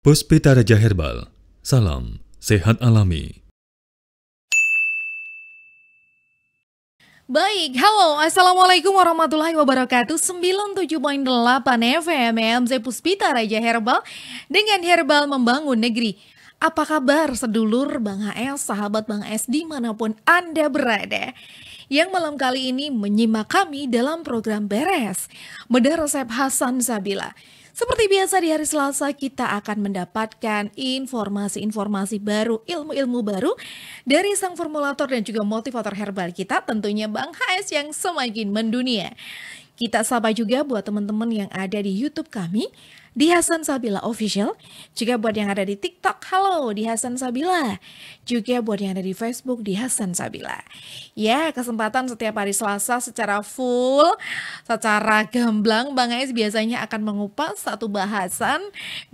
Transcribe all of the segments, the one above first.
Puspita Raja Herbal, salam sehat alami. Baik, halo, Assalamualaikum warahmatullahi wabarakatuh. 97.8 FM MC Puspita Raja Herbal dengan Herbal Membangun Negeri. Apa kabar sedulur Bang HS, sahabat Bang S dimanapun Anda berada, yang malam kali ini menyimak kami dalam program Beres Bedah Resep Hasan Sabila. Seperti biasa di hari Selasa kita akan mendapatkan informasi-informasi baru, ilmu-ilmu baru dari sang formulator dan juga motivator herbal kita, tentunya Bang HS yang semakin mendunia. Kita sapa juga buat teman-teman yang ada di YouTube kami di Hasan Sabila Official, juga buat yang ada di TikTok, halo di Hasan Sabila, juga buat yang ada di Facebook di Hasan Sabila. Ya, kesempatan setiap hari Selasa secara full, secara gamblang, Bang Ais biasanya akan mengupas satu bahasan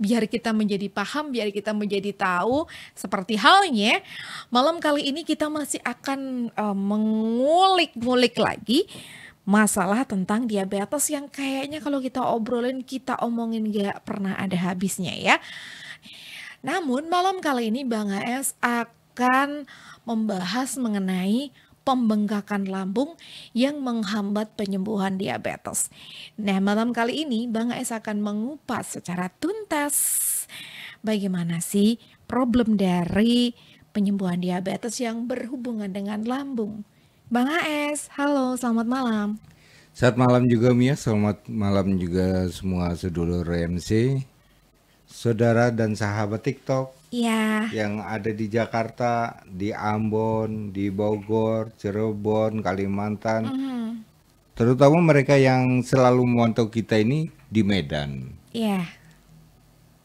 biar kita menjadi paham, biar kita menjadi tahu. Seperti halnya malam kali ini kita masih akan mengulik-ngulik lagi masalah tentang diabetes yang kayaknya kalau kita obrolin, kita omongin gak pernah ada habisnya ya. Namun malam kali ini Bang AS akan membahas mengenai pembengkakan lambung yang menghambat penyembuhan diabetes. Nah, malam kali ini Bang AS akan mengupas secara tuntas bagaimana sih problem dari penyembuhan diabetes yang berhubungan dengan lambung. Bang AS, halo, selamat malam. Selamat malam juga Mia, selamat malam juga semua sedulur MC, saudara dan sahabat TikTok yang ada di Jakarta, di Ambon, di Bogor, Cirebon, Kalimantan, terutama mereka yang selalu memantau kita ini di Medan.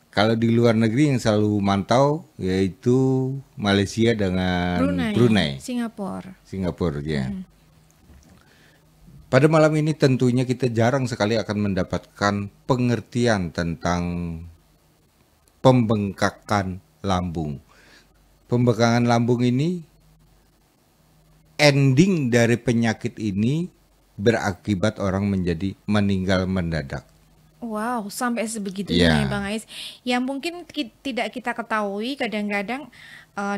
Kalau di luar negeri yang selalu mantau yaitu Malaysia dengan Brunei. Singapura ya. Pada malam ini tentunya kita jarang sekali akan mendapatkan pengertian tentang pembengkakan lambung. Pembengkakan lambung ini, ending dari penyakit ini berakibat orang menjadi meninggal mendadak. Wow, sampai sebegitunya ya Bang Ais. Yang mungkin tidak kita ketahui kadang-kadang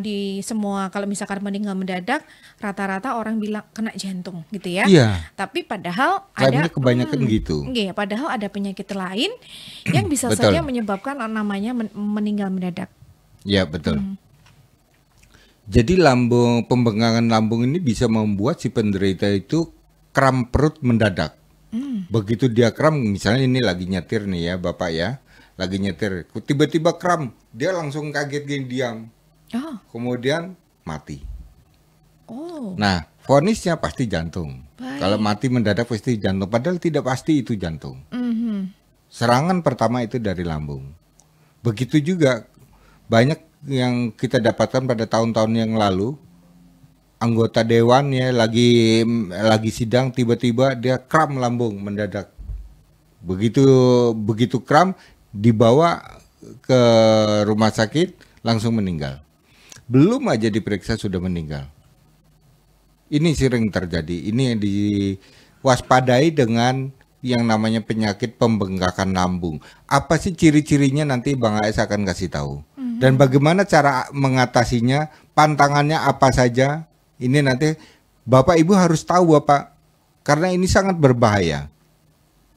di semua, kalau misalkan meninggal mendadak, rata-rata orang bilang kena jantung gitu ya. Tapi padahal ada kebanyakan gitu. Iya, padahal ada penyakit lain yang bisa saja menyebabkan namanya meninggal mendadak. Ya, betul. Jadi pembengkakan lambung ini bisa membuat si penderita itu kram perut mendadak. Begitu dia kram, misalnya ini lagi nyetir nih ya Bapak ya, lagi nyetir, tiba-tiba kram, dia langsung kaget gini, diam, kemudian mati. Nah, vonisnya pasti jantung. Kalau mati mendadak pasti jantung, padahal tidak pasti itu jantung. Serangan pertama itu dari lambung. Begitu juga banyak yang kita dapatkan pada tahun-tahun yang lalu. Anggota dewan ya lagi sidang, tiba-tiba dia kram lambung mendadak. Begitu kram, dibawa ke rumah sakit langsung meninggal. Belum aja diperiksa sudah meninggal. Ini sering terjadi. Ini yang diwaspadai dengan yang namanya penyakit pembengkakan lambung. Apa sih ciri-cirinya, nanti Bang AS akan kasih tahu. Dan bagaimana cara mengatasinya, pantangannya apa saja. Ini nanti Bapak Ibu harus tahu Bapak, karena ini sangat berbahaya.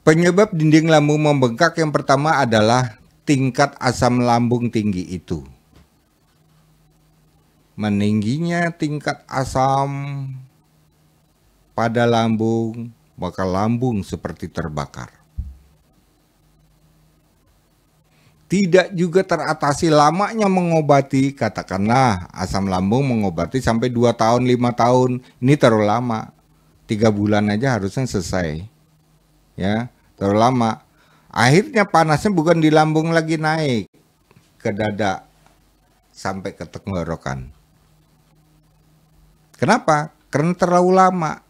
Penyebab dinding lambung membengkak yang pertama adalah tingkat asam lambung tinggi itu. Meningginya tingkat asam pada lambung, maka lambung seperti terbakar. Tidak juga teratasi lamanya mengobati, katakanlah asam lambung mengobati sampai 2 tahun, 5 tahun, ini terlalu lama. 3 bulan aja harusnya selesai. Ya, terlalu lama. Akhirnya panasnya bukan di lambung lagi, naik ke dada sampai ke tenggorokan. Kenapa? Karena terlalu lama.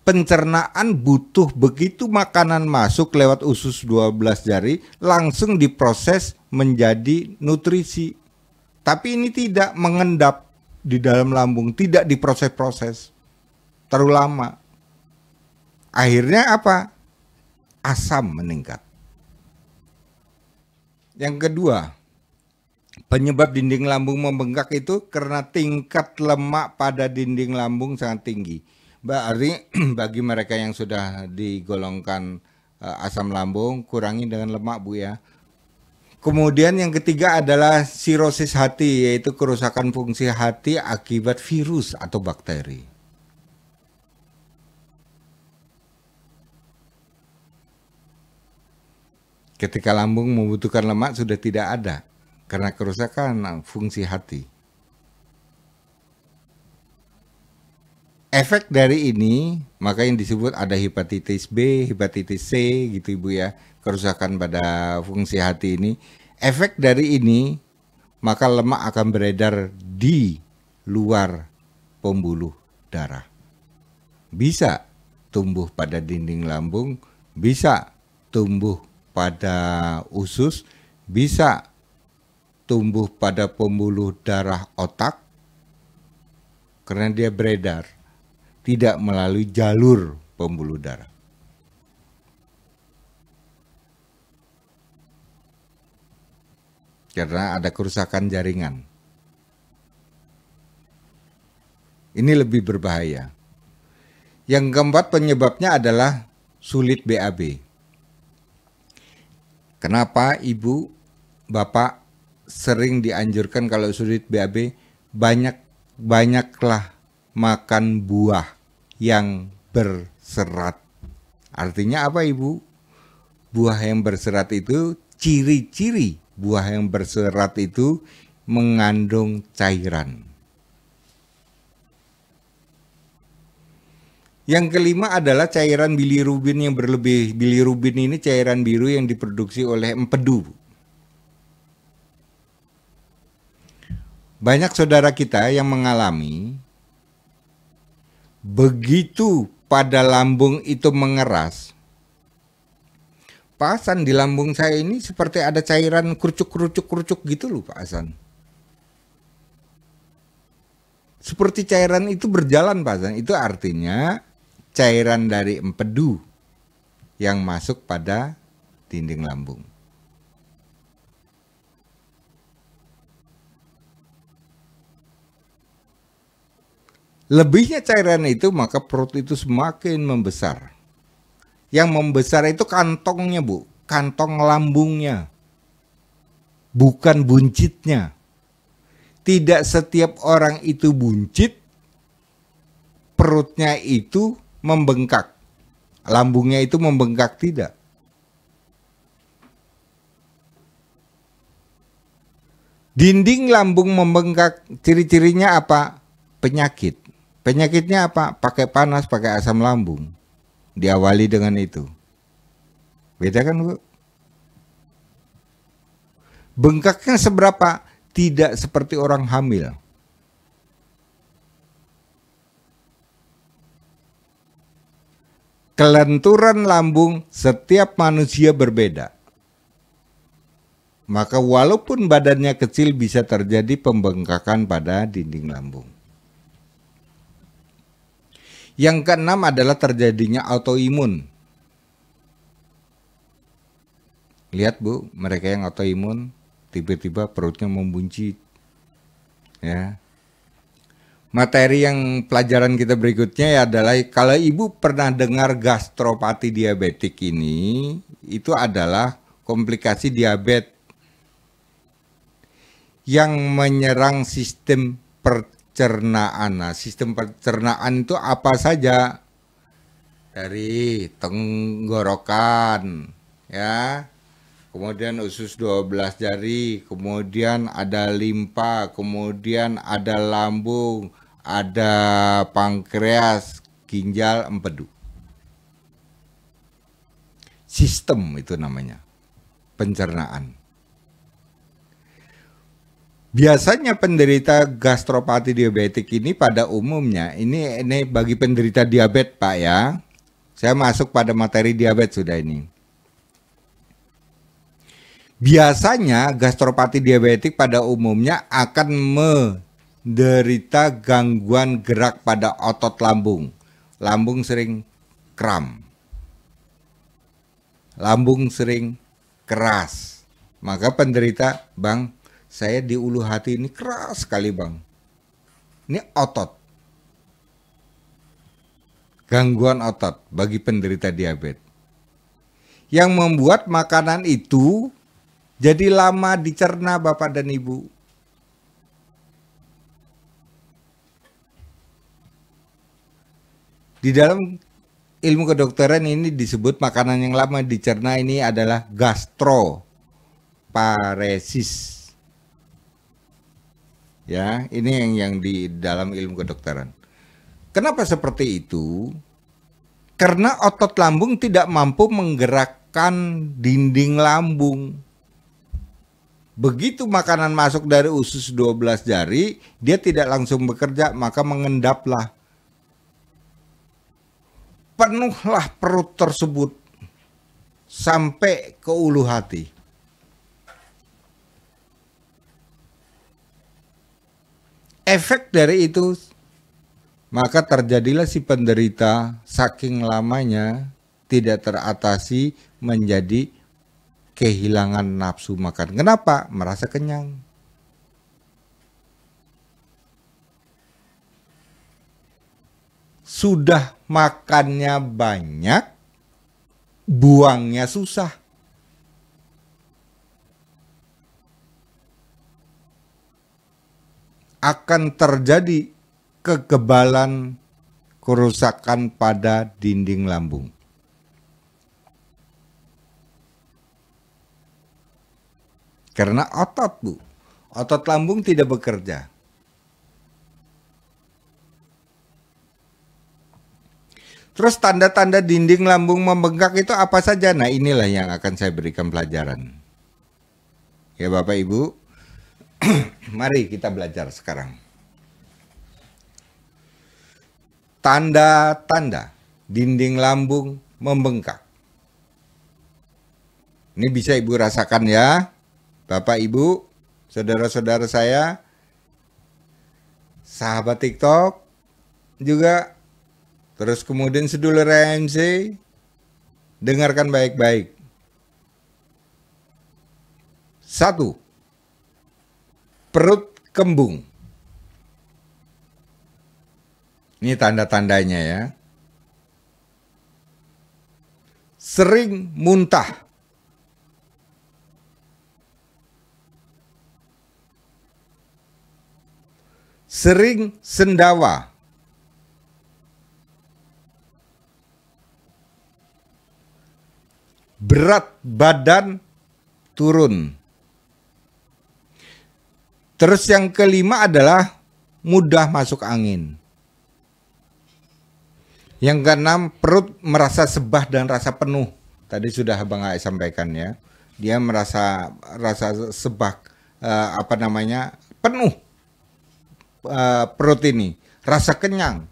Pencernaan butuh begitu makanan masuk lewat usus 12 jari langsung diproses menjadi nutrisi. Tapi ini tidak mengendap di dalam lambung, tidak diproses-proses. Terlalu lama. Akhirnya apa? Asam meningkat. Yang kedua, Penyebab dinding lambung membengkak itu karena tingkat lemak pada dinding lambung sangat tinggi. Berarti bagi mereka yang sudah digolongkan asam lambung, kurangi dengan lemak Bu ya. Kemudian yang ketiga adalah sirosis hati, yaitu kerusakan fungsi hati akibat virus atau bakteri. Ketika lambung membutuhkan lemak sudah tidak ada karena kerusakan fungsi hati. Efek dari ini, maka yang disebut ada hepatitis B, hepatitis C gitu Ibu ya, kerusakan pada fungsi hati ini. Efek dari ini, maka lemak akan beredar di luar pembuluh darah. Bisa tumbuh pada dinding lambung, bisa tumbuh pada usus, bisa tumbuh pada pembuluh darah otak, karena dia beredar tidak melalui jalur pembuluh darah. Karena ada kerusakan jaringan. Ini lebih berbahaya. Yang keempat penyebabnya adalah sulit BAB. Kenapa Ibu, Bapak sering dianjurkan kalau sulit BAB, banyaklah makan buah yang berserat. Artinya apa Ibu? Buah yang berserat itu, ciri-ciri buah yang berserat itu mengandung cairan. Yang kelima adalah cairan bilirubin yang berlebih. Bilirubin ini cairan biru yang diproduksi oleh empedu. Banyak saudara kita yang mengalami begitu pada lambung itu mengeras, Pak Hasan, di lambung saya ini seperti ada cairan kerucuk gitu loh Pak Hasan. Seperti cairan itu berjalan Pak Hasan, itu artinya cairan dari empedu yang masuk pada dinding lambung. Lebihnya cairan itu maka perut itu semakin membesar. Yang membesar itu kantongnya Bu, kantong lambungnya, bukan buncitnya. Tidak setiap orang itu buncit, perutnya itu membengkak, lambungnya itu membengkak, tidak. Dinding lambung membengkak, ciri-cirinya apa? Penyakit. Penyakitnya apa? Pakai panas, pakai asam lambung. Diawali dengan itu. Beda kan Bu? Bengkaknya seberapa? Tidak seperti orang hamil. Kelenturan lambung setiap manusia berbeda. Maka walaupun badannya kecil bisa terjadi pembengkakan pada dinding lambung. Yang keenam adalah terjadinya autoimun. Lihat Bu, mereka yang autoimun tiba-tiba perutnya membuncit. Ya. Materi yang pelajaran kita berikutnya adalah kalau Ibu pernah dengar gastropati diabetik ini, itu adalah komplikasi diabetes yang menyerang sistem pencernaan. Nah, sistem pencernaan itu apa saja? Dari tenggorokan, ya. Kemudian usus 12 jari, kemudian ada limpa, kemudian ada lambung, ada pankreas, ginjal, empedu. Sistem itu namanya, pencernaan. Biasanya penderita gastropati diabetik ini pada umumnya, ini bagi penderita diabetes Pak ya. Saya masuk pada materi diabetes sudah ini. Biasanya gastropati diabetik pada umumnya akan menderita gangguan gerak pada otot lambung. Lambung sering kram. Lambung sering keras. Maka penderita, Bang, saya di ulu hati ini keras sekali bang. Ini otot. Gangguan otot bagi penderita diabetes. Yang membuat makanan itu jadi lama dicerna Bapak dan Ibu. Di dalam ilmu kedokteran ini disebut makanan yang lama dicerna ini adalah gastroparesis. Ya, ini yang di dalam ilmu kedokteran. Kenapa seperti itu? Karena otot lambung tidak mampu menggerakkan dinding lambung. Begitu makanan masuk dari usus 12 jari, dia tidak langsung bekerja, maka mengendaplah. Penuhlah perut tersebut sampai ke ulu hati. Efek dari itu, maka terjadilah si penderita saking lamanya tidak teratasi menjadi kehilangan nafsu makan. Kenapa? Merasa kenyang. Sudah makannya banyak, buangnya susah. Akan terjadi kekebalan, kerusakan pada dinding lambung. Karena otot, Bu. Otot lambung tidak bekerja. Terus tanda-tanda dinding lambung membengkak itu apa saja? Nah, inilah yang akan saya berikan pelajaran. Ya Bapak Ibu, mari kita belajar sekarang. Tanda-tanda dinding lambung membengkak. Ini bisa Ibu rasakan ya, Bapak Ibu, saudara-saudara saya, sahabat TikTok juga. Terus kemudian sedulur AMC, dengarkan baik-baik. 1. Perut kembung. Ini tanda-tandanya ya. Sering muntah. Sering sendawa. Berat badan turun. Terus yang kelima adalah mudah masuk angin. Yang keenam, perut merasa sebah dan rasa penuh. Tadi sudah Abang Ai sampaikan ya. Dia merasa sebah, penuh perut ini. Rasa kenyang.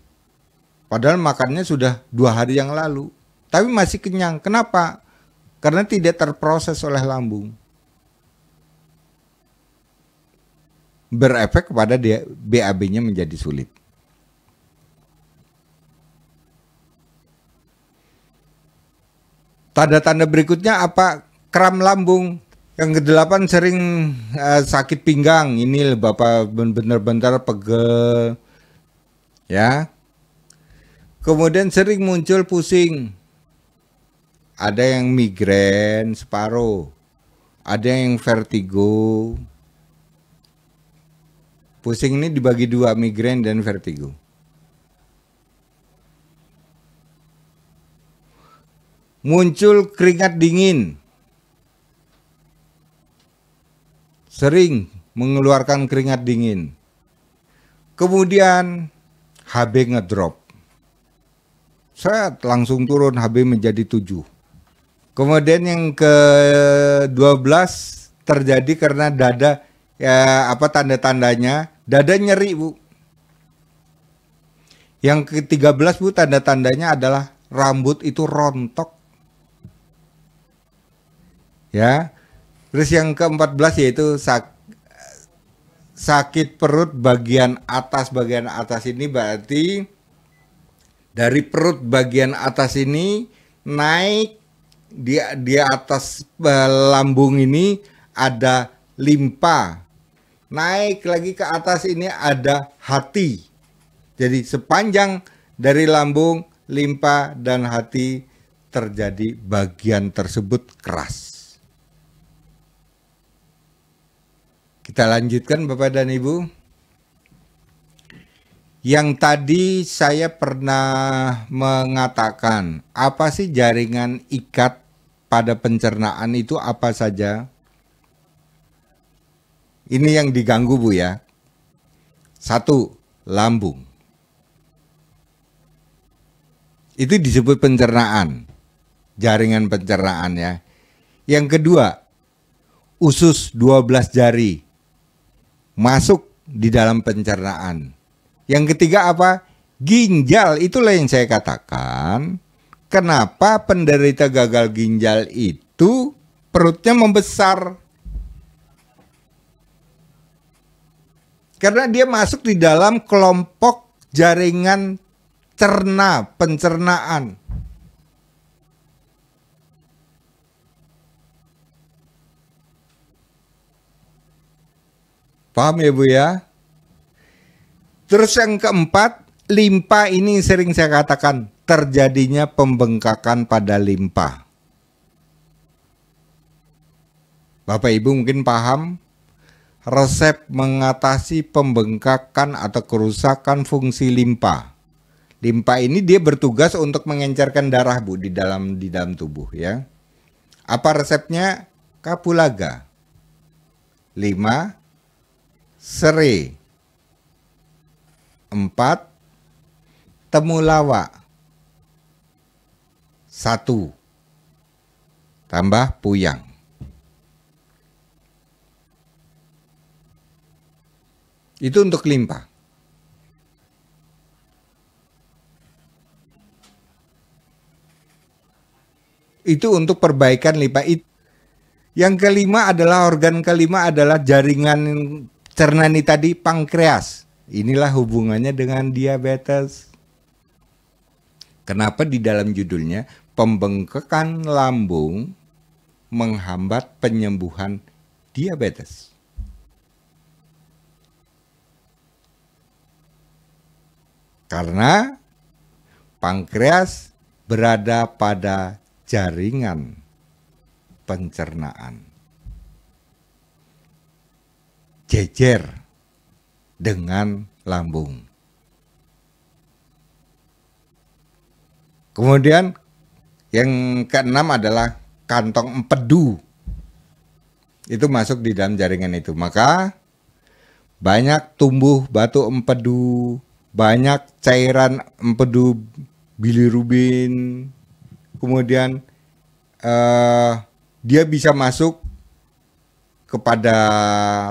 Padahal makannya sudah 2 hari yang lalu. Tapi masih kenyang. Kenapa? Karena tidak terproses oleh lambung. Berefek kepada BAB-nya menjadi sulit. Tanda-tanda berikutnya apa? Kram lambung. Yang ke-8 sering sakit pinggang. Ini Bapak benar-benar pegel. Ya. Kemudian sering muncul pusing. Ada yang migrain separuh, ada yang vertigo. Pusing ini dibagi 2, migrain dan vertigo. Muncul keringat dingin. Sering mengeluarkan keringat dingin. Kemudian HB ngedrop. Saya langsung turun, HB menjadi 7. Kemudian yang ke-12 terjadi karena dada, ya tanda-tandanya, dada nyeri Bu. Yang ke-13 Bu, tanda-tandanya adalah rambut itu rontok. Ya. Terus yang ke-14 yaitu sakit perut bagian atas ini berarti dari perut bagian atas ini naik di atas lambung ini ada limpa naik lagi ke atas ini ada hati. Jadi sepanjang dari lambung, limpa, dan hati terjadi bagian tersebut keras. Kita lanjutkan Bapak dan Ibu. Yang tadi saya pernah mengatakan, apa sih jaringan ikat pada pencernaan itu apa saja? Ini yang diganggu Bu ya. 1, lambung. Itu disebut pencernaan. Jaringan pencernaan ya. Yang kedua, usus 12 jari. Masuk di dalam pencernaan. Yang ketiga apa? Ginjal. Itulah yang saya katakan. Kenapa penderita gagal ginjal itu perutnya membesar? Karena dia masuk di dalam kelompok jaringan cerna, pencernaan. Paham ya Bu ya? Terus yang keempat, limpa ini sering saya katakan terjadinya pembengkakan pada limpa. Bapak Ibu mungkin paham resep mengatasi pembengkakan atau kerusakan fungsi limpa. Limpa ini dia bertugas untuk mengencerkan darah Bu di dalam tubuh ya. Apa resepnya? Kapulaga. 5, Sere. 4, temulawak. 1, tambah puyang. Itu untuk limpa. Itu untuk perbaikan limpa. Yang kelima adalah jaringan cernani tadi, pankreas. Inilah hubungannya dengan diabetes. Kenapa di dalam judulnya pembengkakan lambung menghambat penyembuhan diabetes? Karena pankreas berada pada jaringan pencernaan. Jejer dengan lambung. Kemudian yang keenam adalah kantong empedu. Itu masuk di dalam jaringan itu. Maka banyak tumbuh batu empedu, banyak cairan empedu bilirubin. Kemudian dia bisa masuk kepada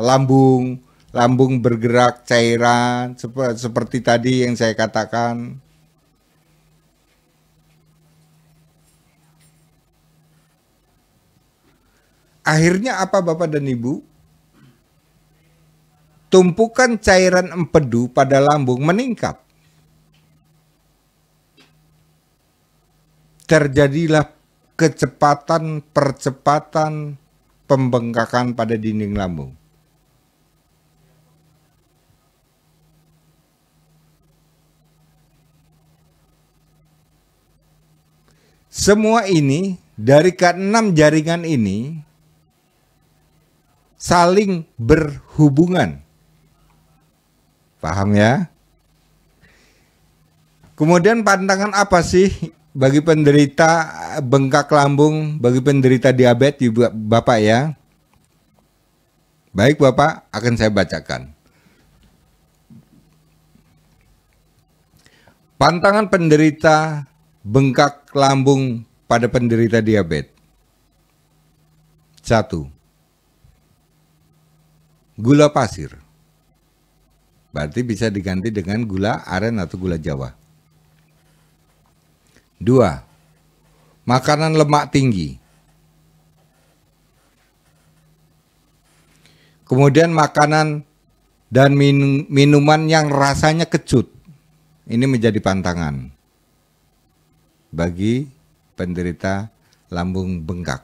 lambung, lambung bergerak cairan seperti tadi yang saya katakan. Akhirnya apa Bapak dan Ibu? Tumpukan cairan empedu pada lambung meningkat. Terjadilah percepatan pembengkakan pada dinding lambung. Semua ini dari keenam jaringan ini saling berhubungan. Paham ya? Kemudian pantangan apa sih bagi penderita bengkak lambung, bagi penderita diabetes Bapak ya? Baik Bapak, akan saya bacakan. Pantangan penderita bengkak lambung pada penderita diabetes. 1. Gula pasir. Berarti bisa diganti dengan gula aren atau gula Jawa. 2. Makanan lemak tinggi. Kemudian makanan dan minuman yang rasanya kecut. Ini menjadi pantangan bagi penderita lambung bengkak.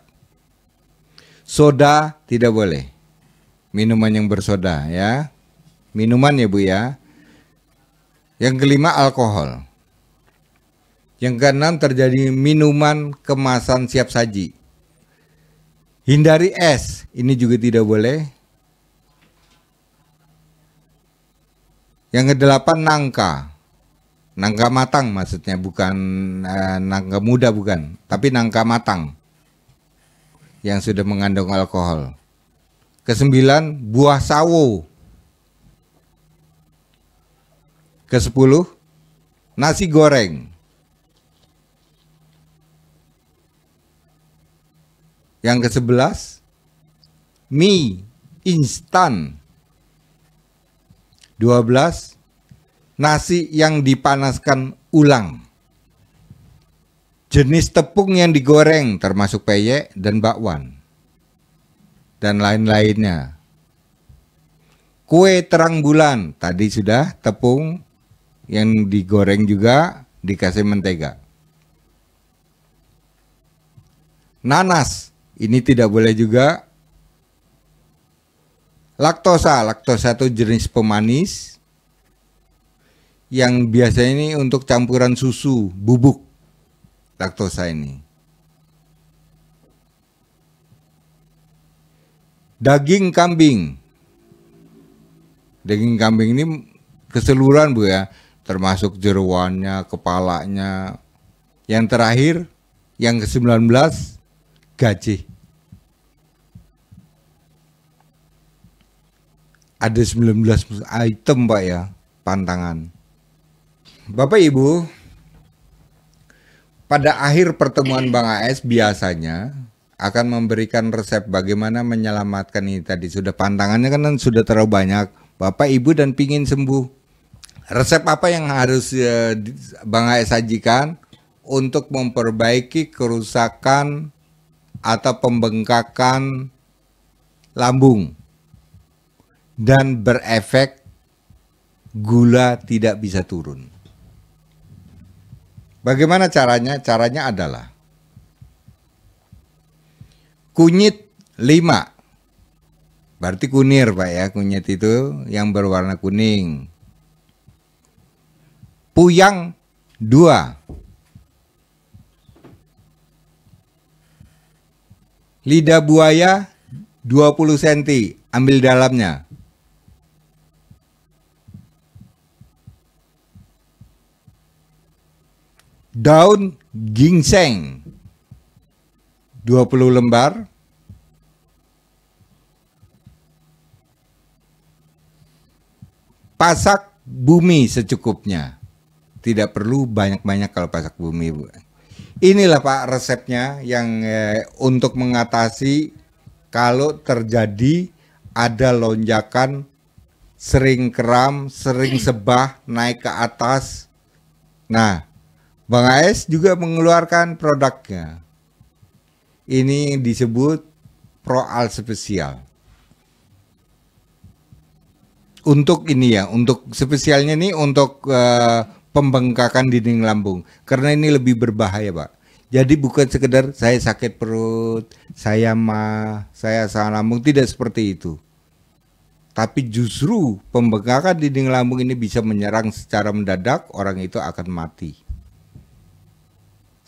Soda tidak boleh. Minuman yang bersoda ya. Minuman ya Bu ya. Yang kelima alkohol. Yang keenam terjadi minuman kemasan siap saji. Hindari es, ini juga tidak boleh. Yang kedelapan nangka. Nangka matang maksudnya, bukan nangka muda bukan, tapi nangka matang yang sudah mengandung alkohol. Kesembilan buah sawo. Kesepuluh nasi goreng. Yang ke-11 mie instan. 12 nasi yang dipanaskan ulang. Jenis tepung yang digoreng termasuk peyek dan bakwan dan lain-lainnya. Kue terang bulan, tadi sudah tepung yang digoreng juga dikasih mentega. Nanas, ini tidak boleh juga. Laktosa itu jenis pemanis yang biasanya ini untuk campuran susu bubuk. Laktosa ini. Daging kambing. Daging kambing ini keseluruhan Bu ya, termasuk jeroannya, kepalanya. Yang terakhir, yang ke-19 gajih. Ada 19 item Pak ya, pantangan. Bapak Ibu, pada akhir pertemuan Bang AS biasanya akan memberikan resep bagaimana menyelamatkan ini tadi. Sudah pantangannya kan sudah terlalu banyak. Bapak Ibu dan pingin sembuh. Resep apa yang harus Bang AS sajikan untuk memperbaiki kerusakan atau pembengkakan lambung dan berefek gula tidak bisa turun. Bagaimana caranya? Caranya adalah kunyit 5. Berarti kunir Pak ya, kunyit itu yang berwarna kuning. Puyang 2. Lidah buaya 20 cm, ambil dalamnya. Daun ginseng 20 lembar. Pasak bumi secukupnya. Tidak perlu banyak-banyak kalau pasak bumi Bu. Inilah Pak resepnya yang untuk mengatasi kalau terjadi ada lonjakan, sering kram, sering sebah, naik ke atas. Nah, Bang AS juga mengeluarkan produknya. Ini disebut Proal Spesial. Untuk ini ya, untuk spesialnya ini untuk pembengkakan dinding lambung. Karena ini lebih berbahaya Pak. Jadi bukan sekedar saya sakit perut, saya mah, saya asam lambung, tidak seperti itu. Tapi justru pembengkakan dinding lambung ini bisa menyerang secara mendadak, orang itu akan mati.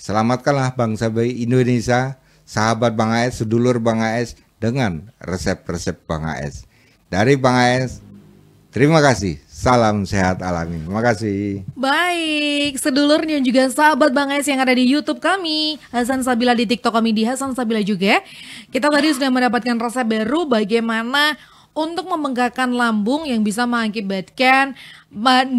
Selamatkanlah bangsa Indonesia, sahabat Bang AS, sedulur Bang AS dengan resep-resep Bang AS. Dari Bang AS, terima kasih. Salam sehat alami. Terima kasih. Baik, sedulur dan juga sahabat Bang AS yang ada di YouTube kami, Hasan Sabila, di TikTok kami di Hasan Sabila juga. Kita tadi sudah mendapatkan resep baru bagaimana untuk membengkakkan lambung yang bisa mengakibatkan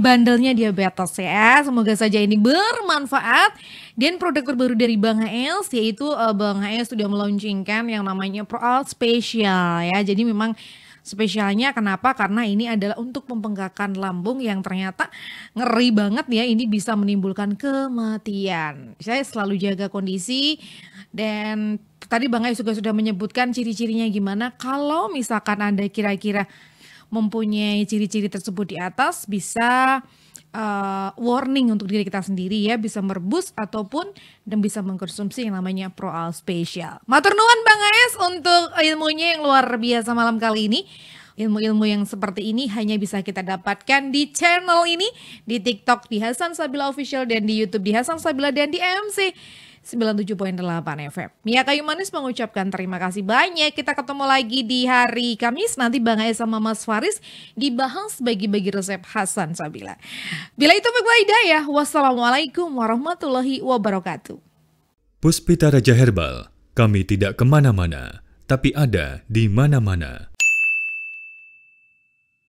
bandelnya diabetes ya. Semoga saja ini bermanfaat. Dan produk terbaru dari Bang AS yaitu Bang AS sudah meluncurkan yang namanya Proal Spesial ya. Jadi memang spesialnya kenapa? Karena ini adalah untuk pembengkakan lambung yang ternyata ngeri banget ya. Ini bisa menimbulkan kematian. Saya selalu jaga kondisi. Dan tadi Bang Ais juga sudah menyebutkan ciri-cirinya gimana. Kalau misalkan Anda kira-kira mempunyai ciri-ciri tersebut di atas, bisa warning untuk diri kita sendiri ya, bisa merebus ataupun dan bisa mengkonsumsi yang namanya Proal Spesial. Matur nuwun Bang AS untuk ilmunya yang luar biasa malam kali ini. Ilmu-ilmu yang seperti ini hanya bisa kita dapatkan di channel ini, di TikTok di Hasan Sabila Official dan di YouTube di Hasan Sabila dan di MC 97.8 FM. Mia Kayu Manis mengucapkan terima kasih banyak. Kita ketemu lagi di hari Kamis. Nanti Bang Ais sama Mas Faris dibahas bagi-bagi resep Hasan Sabila. Bila itu wal hidayah. Wassalamualaikum warahmatullahi wabarakatuh. Puspita Raja Herbal, kami tidak kemana-mana, tapi ada di mana-mana.